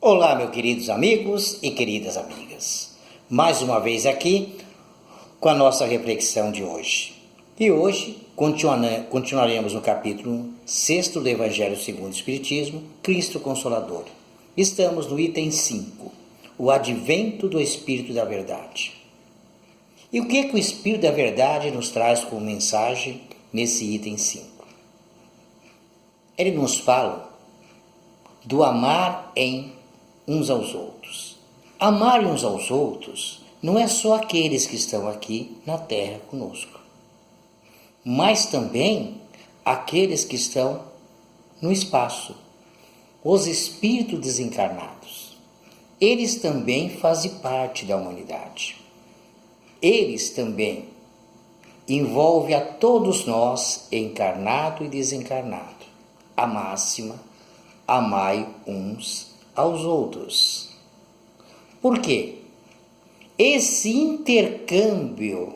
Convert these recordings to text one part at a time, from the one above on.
Olá, meus queridos amigos e queridas amigas. Mais uma vez aqui com a nossa reflexão de hoje. E hoje continuaremos no capítulo 6 do Evangelho segundo o Espiritismo, Cristo Consolador. Estamos no item 5, o advento do Espírito da Verdade. E o que o Espírito da Verdade nos traz como mensagem nesse item 5? Ele nos fala do amar em uns aos outros. Amar uns aos outros não é só aqueles que estão aqui na Terra conosco, mas também aqueles que estão no espaço, os espíritos desencarnados. Eles também fazem parte da humanidade. Eles também envolvem a todos nós, encarnado e desencarnado. A máxima: amai uns aos outros. Por quê? Esse intercâmbio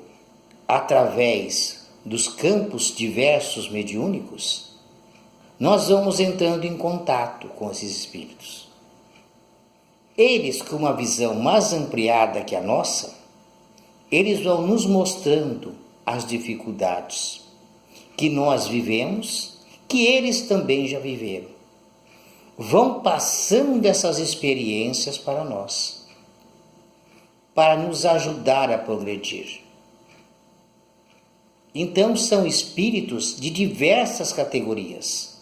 através dos campos diversos mediúnicos, nós vamos entrando em contato com esses espíritos. Eles, com uma visão mais ampliada que a nossa, eles vão nos mostrando as dificuldades que nós vivemos, que eles também já viveram. Vão passando essas experiências para nós, para nos ajudar a progredir. Então são espíritos de diversas categorias.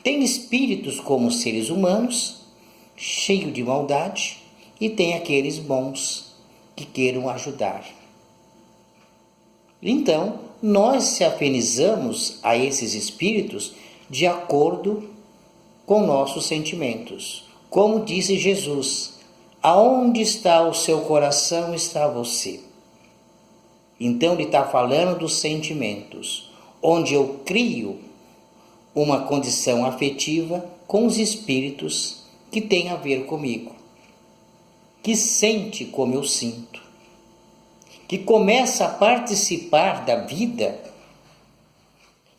Tem espíritos como seres humanos, cheios de maldade, e tem aqueles bons que queiram ajudar. Então, nós se afinizamos a esses espíritos de acordo com nossos sentimentos. Como disse Jesus: aonde está o seu coração, está você. Então ele está falando dos sentimentos, onde eu crio uma condição afetiva com os espíritos que têm a ver comigo, que sente como eu sinto, que começa a participar da vida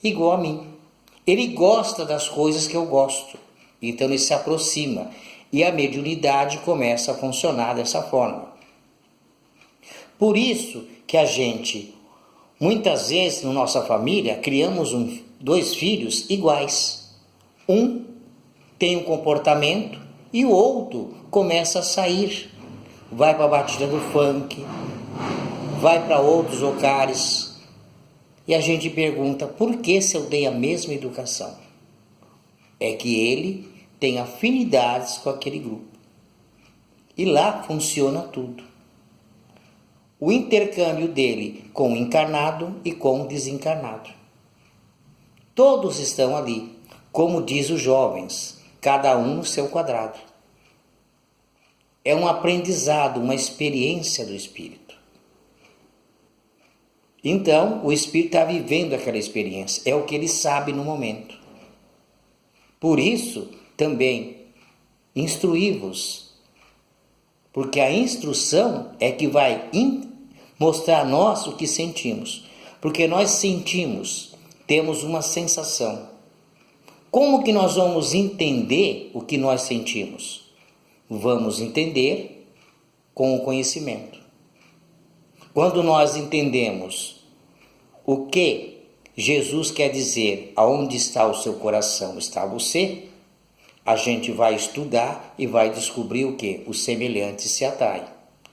igual a mim. Ele gosta das coisas que eu gosto, então ele se aproxima e a mediunidade começa a funcionar dessa forma. Por isso que a gente, muitas vezes na nossa família, criamos dois filhos iguais. Um tem um comportamento e o outro começa a sair, vai para a batida do funk, vai para outros lugares. E a gente pergunta: por que se eu dei a mesma educação? É que ele tem afinidades com aquele grupo. E lá funciona tudo. O intercâmbio dele com o encarnado e com o desencarnado. Todos estão ali, como diz os jovens, cada um no seu quadrado. É um aprendizado, uma experiência do espírito. Então, o espírito está vivendo aquela experiência, é o que ele sabe no momento. Por isso, também, instruí-vos, porque a instrução é que vai mostrar a nós o que sentimos, porque nós sentimos, temos uma sensação. Como que nós vamos entender o que nós sentimos? Vamos entender com o conhecimento. Quando nós entendemos o que Jesus quer dizer, aonde está o seu coração, está você, a gente vai estudar e vai descobrir o que? Os semelhantes se atraem,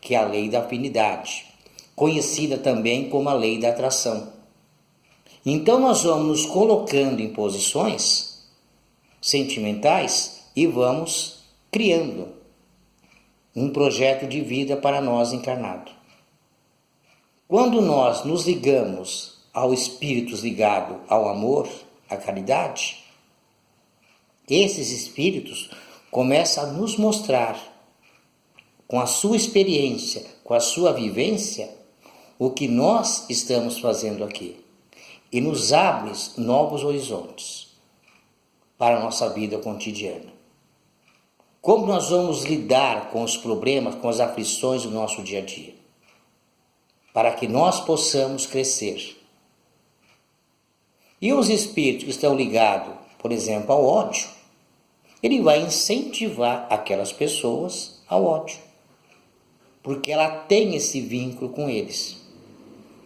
que é a lei da afinidade, conhecida também como a lei da atração. Então nós vamos nos colocando em posições sentimentais e vamos criando um projeto de vida para nós encarnados. Quando nós nos ligamos ao espírito ligado ao amor, à caridade, esses espíritos começam a nos mostrar, com a sua experiência, com a sua vivência, o que nós estamos fazendo aqui. E nos abre novos horizontes para a nossa vida cotidiana. Como nós vamos lidar com os problemas, com as aflições do nosso dia a dia, para que nós possamos crescer. E os espíritos que estão ligados, por exemplo, ao ódio, ele vai incentivar aquelas pessoas ao ódio, porque ela tem esse vínculo com eles.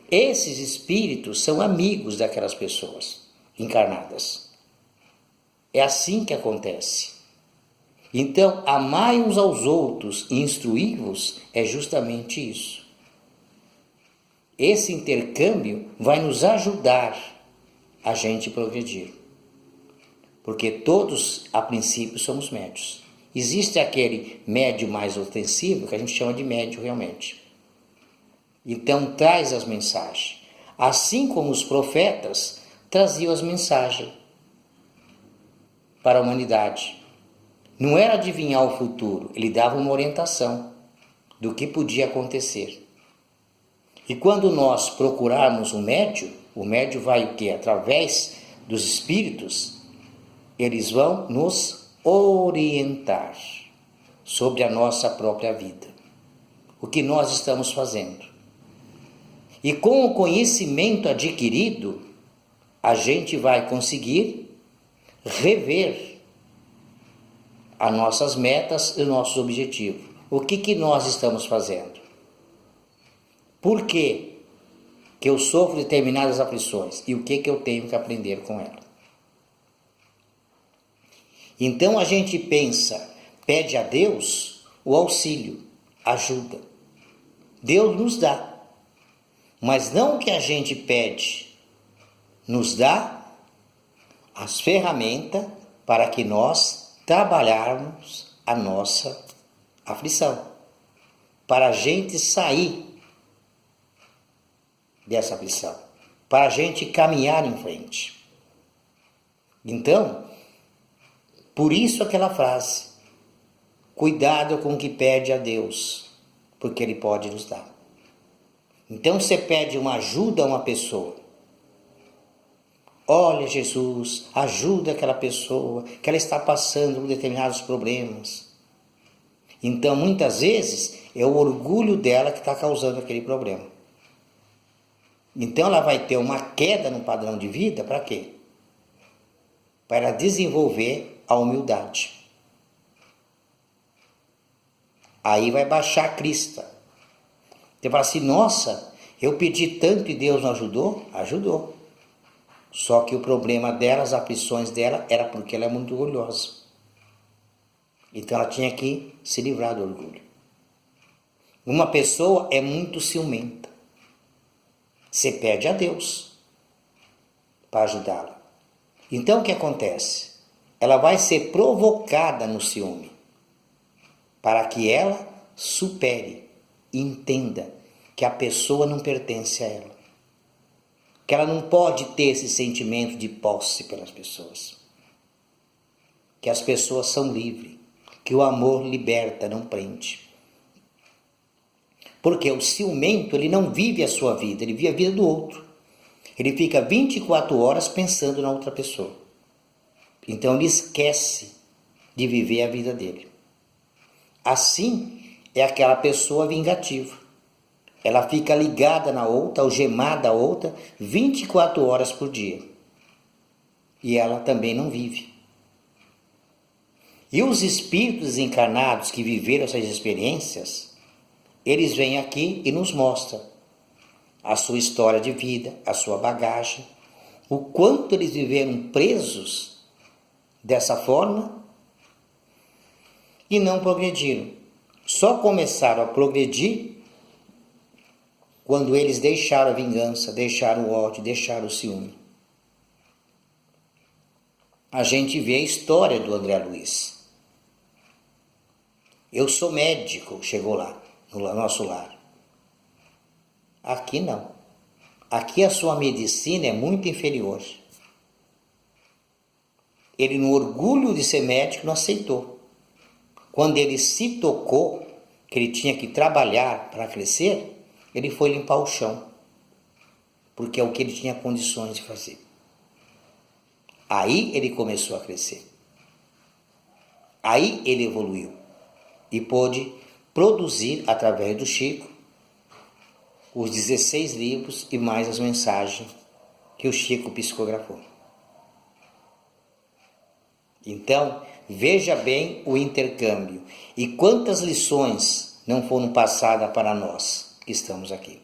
Esses espíritos são amigos daquelas pessoas encarnadas. É assim que acontece. Então, amai uns aos outros e instruí-vos é justamente isso. Esse intercâmbio vai nos ajudar a gente progredir. Porque todos, a princípio, somos médios. Existe aquele médio mais ostensivo, que a gente chama de médio realmente. Então, traz as mensagens. Assim como os profetas traziam as mensagens para a humanidade. Não era adivinhar o futuro, ele dava uma orientação do que podia acontecer. E quando nós procurarmos o médio vai o quê? Através dos espíritos, eles vão nos orientar sobre a nossa própria vida, o que nós estamos fazendo. E com o conhecimento adquirido, a gente vai conseguir rever as nossas metas e os nossos objetivos. O que nós estamos fazendo? Por que eu sofro determinadas aflições? E o que eu tenho que aprender com ela? Então a gente pensa, pede a Deus o auxílio, ajuda. Deus nos dá. Mas não o que a gente pede, nos dá as ferramentas para que nós trabalharmos a nossa aflição, para a gente sair dessa aflição, para a gente caminhar em frente. Então, por isso aquela frase, cuidado com o que pede a Deus, porque Ele pode nos dar. Então você pede uma ajuda a uma pessoa. Olha, Jesus, ajuda aquela pessoa que ela está passando por determinados problemas. Então, muitas vezes, é o orgulho dela que está causando aquele problema. Então, ela vai ter uma queda no padrão de vida, para quê? Para desenvolver a humildade. Aí vai baixar a crista. Você fala assim, nossa, eu pedi tanto e Deus não ajudou? Ajudou. Só que o problema dela, as aflições dela, era porque ela é muito orgulhosa. Então ela tinha que se livrar do orgulho. Uma pessoa é muito ciumenta. Você pede a Deus para ajudá-la. Então o que acontece? Ela vai ser provocada no ciúme, para que ela supere e entenda que a pessoa não pertence a ela. Que ela não pode ter esse sentimento de posse pelas pessoas. Que as pessoas são livres. Que o amor liberta, não prende. Porque o ciumento, ele não vive a sua vida, ele vive a vida do outro. Ele fica 24 horas pensando na outra pessoa. Então ele esquece de viver a vida dele. Assim é aquela pessoa vingativa. Ela fica ligada na outra, algemada a outra, 24 horas por dia. E ela também não vive. E os espíritos encarnados que viveram essas experiências, eles vêm aqui e nos mostram a sua história de vida, a sua bagagem, o quanto eles viveram presos dessa forma e não progrediram. Só começaram a progredir quando eles deixaram a vingança, deixaram o ódio, deixaram o ciúme. A gente vê a história do André Luiz. Eu sou médico, chegou lá, no nosso lar. Aqui não. Aqui a sua medicina é muito inferior. Ele, no orgulho de ser médico, não aceitou. Quando ele se tocou, que ele tinha que trabalhar para crescer, ele foi limpar o chão, porque é o que ele tinha condições de fazer. Aí ele começou a crescer. Aí ele evoluiu e pôde produzir, através do Chico, os 16 livros e mais as mensagens que o Chico psicografou. Então, Veja bem o intercâmbio e quantas lições não foram passadas para nós que estamos aqui.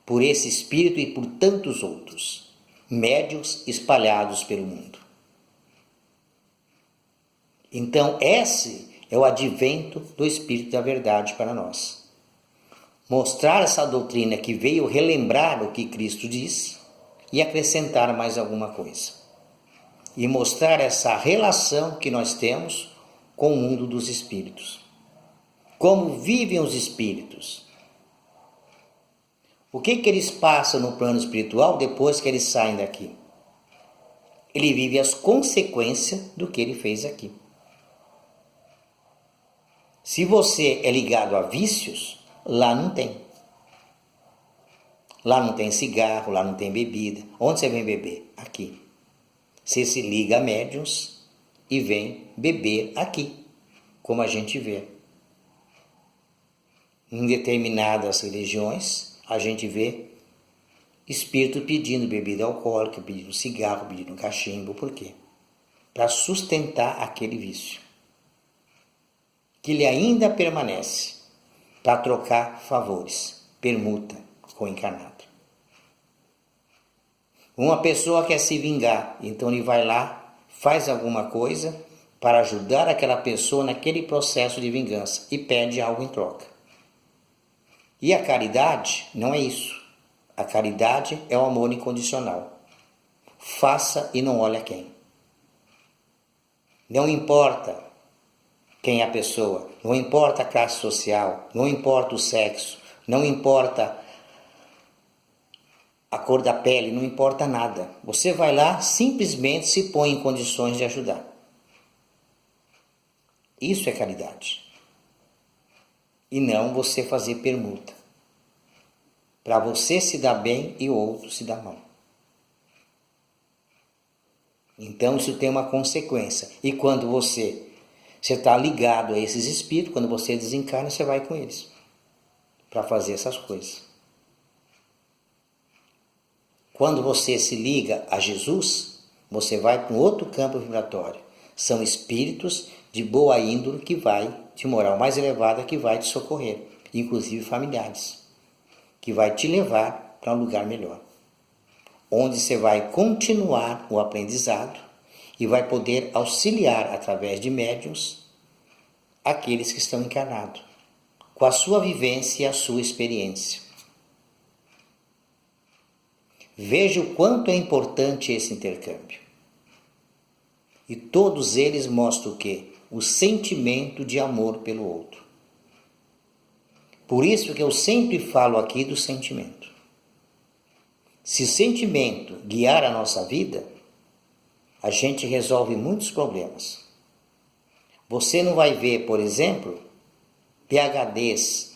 Por esse espírito e por tantos outros, médiuns espalhados pelo mundo. Então, esse é o advento do Espírito da Verdade para nós. Mostrar essa doutrina que veio relembrar o que Cristo disse e acrescentar mais alguma coisa. E mostrar essa relação que nós temos com o mundo dos espíritos. Como vivem os espíritos. O que eles passam no plano espiritual depois que eles saem daqui? Ele vive as consequências do que ele fez aqui. Se você é ligado a vícios, lá não tem. Lá não tem cigarro, lá não tem bebida. Onde você vem beber? Aqui. Você se liga a médiuns e vem beber aqui, como a gente vê. Em determinadas religiões, a gente vê espírito pedindo bebida alcoólica, pedindo cigarro, pedindo cachimbo. Por quê? Para sustentar aquele vício. Que ele ainda permanece para trocar favores, permuta com o encarnado. Uma pessoa quer se vingar, então ele vai lá, faz alguma coisa para ajudar aquela pessoa naquele processo de vingança e pede algo em troca. E a caridade não é isso. A caridade é o amor incondicional. Faça e não olhe a quem. Não importa quem é a pessoa, não importa a classe social, não importa o sexo, não importa a cor da pele, não importa nada. Você vai lá, simplesmente se põe em condições de ajudar. Isso é caridade. E não você fazer permuta. Para você se dar bem e o outro se dar mal. Então isso tem uma consequência. E quando você está ligado a esses espíritos, quando você desencarna, você vai com eles para fazer essas coisas. Quando você se liga a Jesus, você vai para um outro campo vibratório. São espíritos de boa índole que vai, de moral mais elevada, que vai te socorrer, inclusive familiares, que vai te levar para um lugar melhor, onde você vai continuar o aprendizado e vai poder auxiliar através de médiuns aqueles que estão encarnados, com a sua vivência e a sua experiência. Veja o quanto é importante esse intercâmbio. E todos eles mostram o quê? O sentimento de amor pelo outro. Por isso que eu sempre falo aqui do sentimento. Se o sentimento guiar a nossa vida, a gente resolve muitos problemas. Você não vai ver, por exemplo, PhDs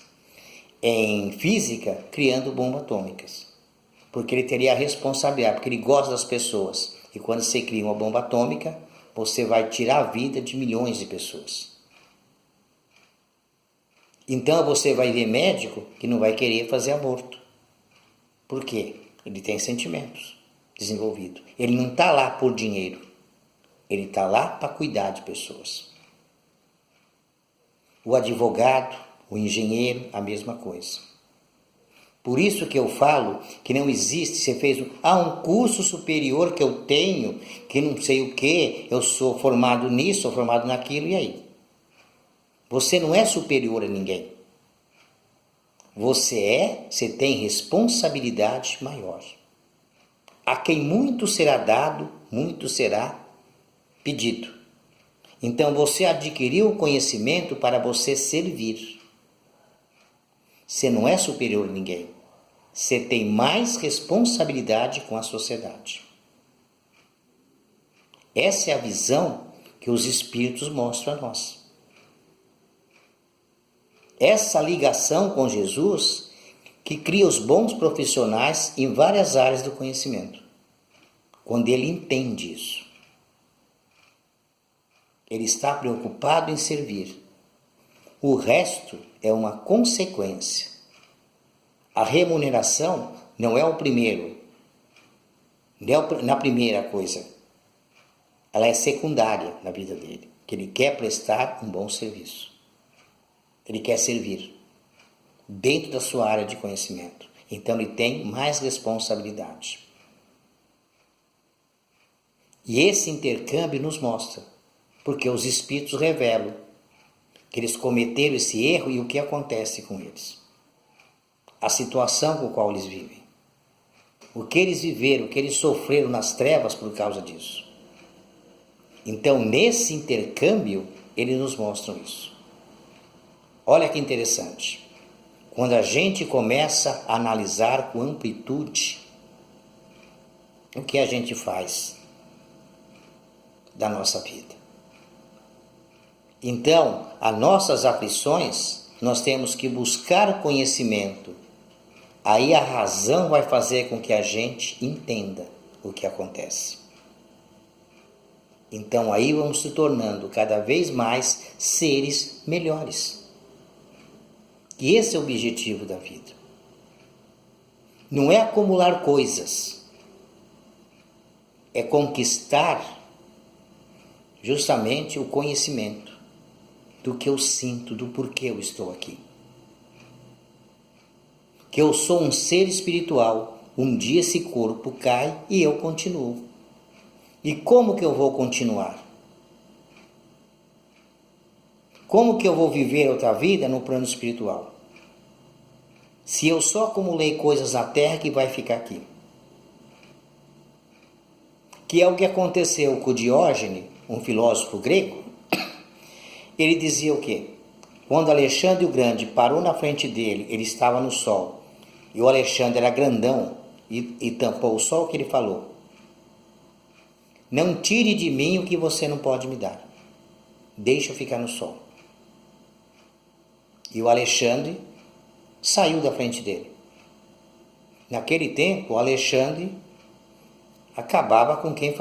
em física criando bombas atômicas. Porque ele teria a responsabilidade, porque ele gosta das pessoas. E quando você cria uma bomba atômica, você vai tirar a vida de milhões de pessoas. Então você vai ver médico que não vai querer fazer aborto. Por quê? Ele tem sentimentos desenvolvidos. Ele não está lá por dinheiro. Ele está lá para cuidar de pessoas. O advogado, o engenheiro, a mesma coisa. Por isso que eu falo que não existe, você fez um curso superior que eu tenho, que não sei o que, eu sou formado nisso, sou formado naquilo, e aí? Você não é superior a ninguém. Você tem responsabilidade maior. A quem muito será dado, muito será pedido. Então você adquiriu o conhecimento para você servir. Você não é superior a ninguém. Você tem mais responsabilidade com a sociedade. Essa é a visão que os espíritos mostram a nós. Essa ligação com Jesus que cria os bons profissionais em várias áreas do conhecimento. Quando ele entende isso. Ele está preocupado em servir. O resto é uma consequência. A remuneração não é o primeiro, não é na primeira coisa. Ela é secundária na vida dele. que ele quer prestar um bom serviço. Ele quer servir dentro da sua área de conhecimento. Então ele tem mais responsabilidade. E esse intercâmbio nos mostra, porque os espíritos revelam que eles cometeram esse erro e o que acontece com eles. A situação com a qual eles vivem. O que eles viveram, o que eles sofreram nas trevas por causa disso. Então, nesse intercâmbio, eles nos mostram isso. Olha que interessante. Quando a gente começa a analisar com amplitude o que a gente faz da nossa vida. Então, as nossas aflições, nós temos que buscar conhecimento. Aí a razão vai fazer com que a gente entenda o que acontece. Então aí vamos se tornando cada vez mais seres melhores. E esse é o objetivo da vida. Não é acumular coisas. É conquistar justamente o conhecimento do que eu sinto, do porquê eu estou aqui. Que eu sou um ser espiritual. Um dia esse corpo cai e eu continuo. E como que eu vou continuar? Como que eu vou viver outra vida no plano espiritual? Se eu só acumulei coisas na Terra que vai ficar aqui. Que é o que aconteceu com Diógenes, um filósofo grego. Ele dizia o quê? Quando Alexandre o Grande parou na frente dele, ele estava no sol. E o Alexandre era grandão e tampou o sol, que ele falou: não tire de mim o que você não pode me dar. Deixa eu ficar no sol. E o Alexandre saiu da frente dele. Naquele tempo, o Alexandre acabava com quem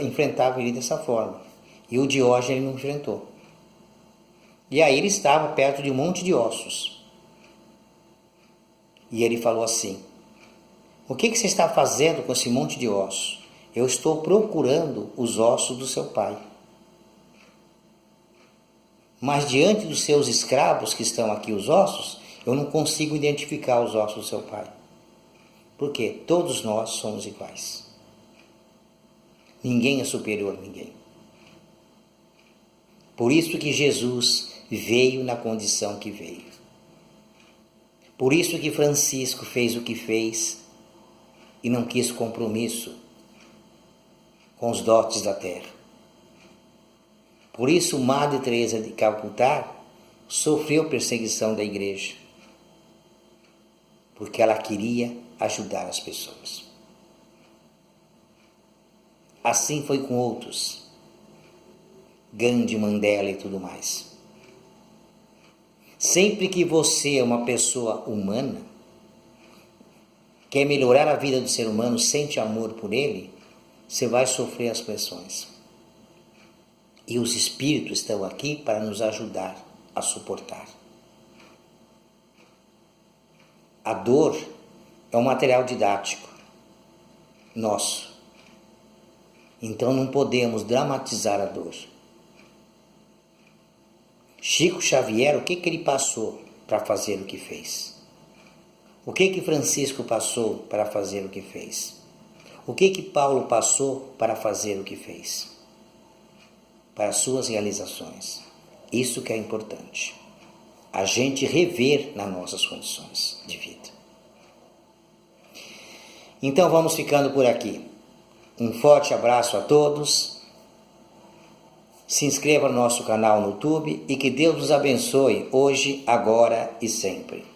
enfrentava ele dessa forma. E o Diógenes não enfrentou. E aí ele estava perto de um monte de ossos. E ele falou assim: o que você está fazendo com esse monte de ossos? Eu estou procurando os ossos do seu pai. Mas diante dos seus escravos que estão aqui, os ossos, eu não consigo identificar os ossos do seu pai. Porque todos nós somos iguais. Ninguém é superior a ninguém. Por isso que Jesus veio na condição que veio. Por isso que Francisco fez o que fez e não quis compromisso com os dotes da terra. Por isso Madre Teresa de Calcutá sofreu perseguição da igreja, porque ela queria ajudar as pessoas. Assim foi com outros, Gandhi, Mandela e tudo mais. Sempre que você é uma pessoa humana, quer melhorar a vida do ser humano, sente amor por ele, você vai sofrer as pressões. E os espíritos estão aqui para nos ajudar a suportar. A dor é um material didático nosso. Então não podemos dramatizar a dor. Chico Xavier, o que ele passou para fazer o que fez? O que Francisco passou para fazer o que fez? O que Paulo passou para fazer o que fez? Para as suas realizações. Isso que é importante. A gente rever nas nossas condições de vida. Então vamos ficando por aqui. Um forte abraço a todos. Se inscreva no nosso canal no YouTube e que Deus nos abençoe hoje, agora e sempre.